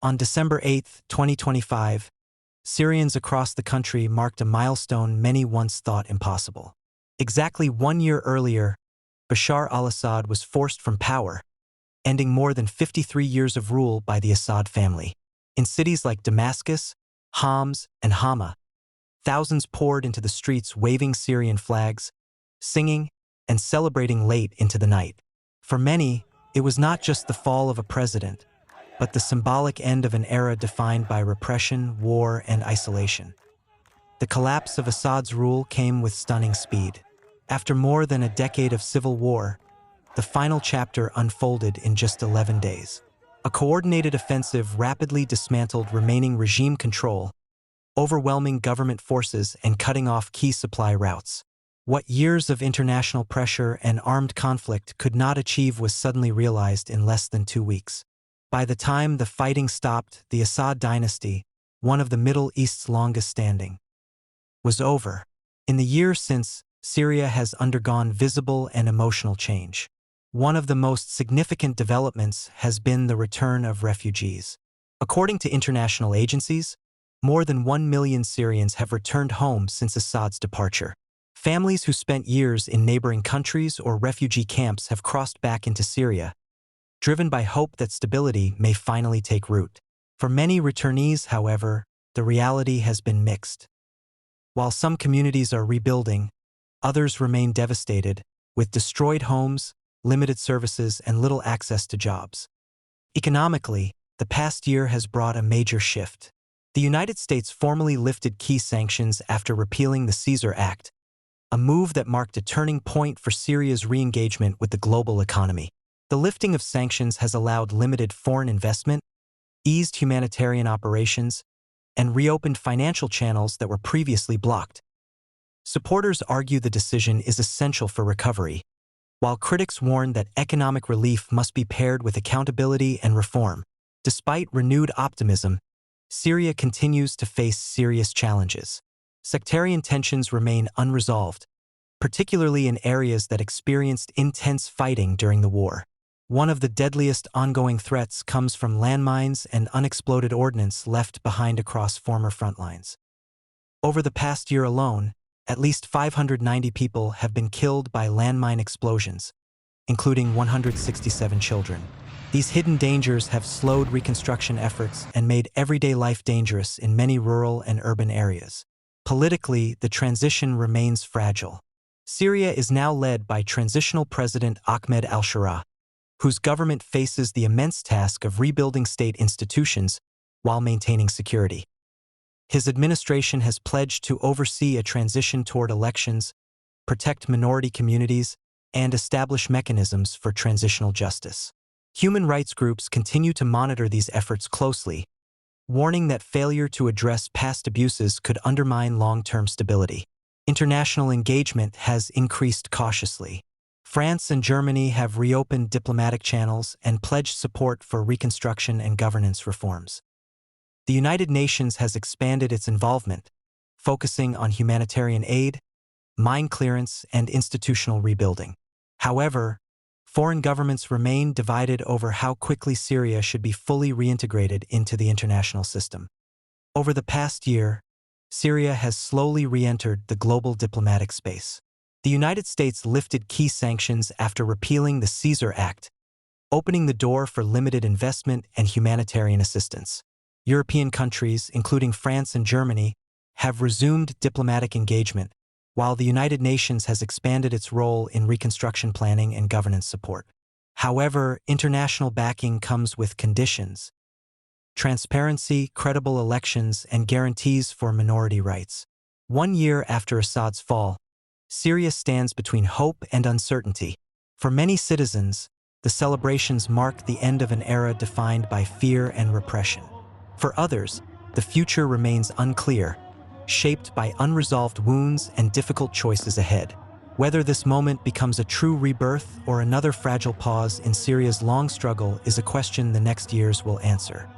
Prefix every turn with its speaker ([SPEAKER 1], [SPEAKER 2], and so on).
[SPEAKER 1] On December 8, 2025, Syrians across the country marked a milestone many once thought impossible. Exactly 1 year earlier, Bashar al-Assad was forced from power, ending more than 53 years of rule by the Assad family. In cities like Damascus, Homs, and Hama, thousands poured into the streets waving Syrian flags, singing, and celebrating late into the night. For many, it was not just the fall of a president, but the symbolic end of an era defined by repression, war, and isolation. The collapse of Assad's rule came with stunning speed. After more than a decade of civil war, the final chapter unfolded in just 11 days. A coordinated offensive rapidly dismantled remaining regime control, overwhelming government forces and cutting off key supply routes. What years of international pressure and armed conflict could not achieve was suddenly realized in less than 2 weeks. By the time the fighting stopped, the Assad dynasty, one of the Middle East's longest standing, was over. In the years since, Syria has undergone visible and emotional change. One of the most significant developments has been the return of refugees. According to international agencies, more than 1 million Syrians have returned home since Assad's departure. Families who spent years in neighboring countries or refugee camps have crossed back into Syria, driven by hope that stability may finally take root. For many returnees, however, the reality has been mixed. While some communities are rebuilding, others remain devastated, with destroyed homes, limited services, and little access to jobs. Economically, the past year has brought a major shift. The United States formally lifted key sanctions after repealing the Caesar Act, a move that marked a turning point for Syria's re-engagement with the global economy. The lifting of sanctions has allowed limited foreign investment, eased humanitarian operations, and reopened financial channels that were previously blocked. Supporters argue the decision is essential for recovery, while critics warn that economic relief must be paired with accountability and reform. Despite renewed optimism, Syria continues to face serious challenges. Sectarian tensions remain unresolved, particularly in areas that experienced intense fighting during the war. One of the deadliest ongoing threats comes from landmines and unexploded ordnance left behind across former front lines. Over the past year alone, at least 590 people have been killed by landmine explosions, including 167 children. These hidden dangers have slowed reconstruction efforts and made everyday life dangerous in many rural and urban areas. Politically, the transition remains fragile. Syria is now led by transitional President Ahmed al-Sharaa, whose government faces the immense task of rebuilding state institutions while maintaining security. His administration has pledged to oversee a transition toward elections, protect minority communities, and establish mechanisms for transitional justice. Human rights groups continue to monitor these efforts closely, warning that failure to address past abuses could undermine long-term stability. International engagement has increased cautiously. France and Germany have reopened diplomatic channels and pledged support for reconstruction and governance reforms. The United Nations has expanded its involvement, focusing on humanitarian aid, mine clearance, and institutional rebuilding. However, foreign governments remain divided over how quickly Syria should be fully reintegrated into the international system. Over the past year, Syria has slowly re-entered the global diplomatic space. The United States lifted key sanctions after repealing the Caesar Act, opening the door for limited investment and humanitarian assistance. European countries, including France and Germany, have resumed diplomatic engagement, while the United Nations has expanded its role in reconstruction planning and governance support. However, international backing comes with conditions: transparency, credible elections, and guarantees for minority rights. 1 year after Assad's fall, Syria stands between hope and uncertainty. For many citizens, the celebrations mark the end of an era defined by fear and repression. For others, the future remains unclear, shaped by unresolved wounds and difficult choices ahead. Whether this moment becomes a true rebirth or another fragile pause in Syria's long struggle is a question the next years will answer.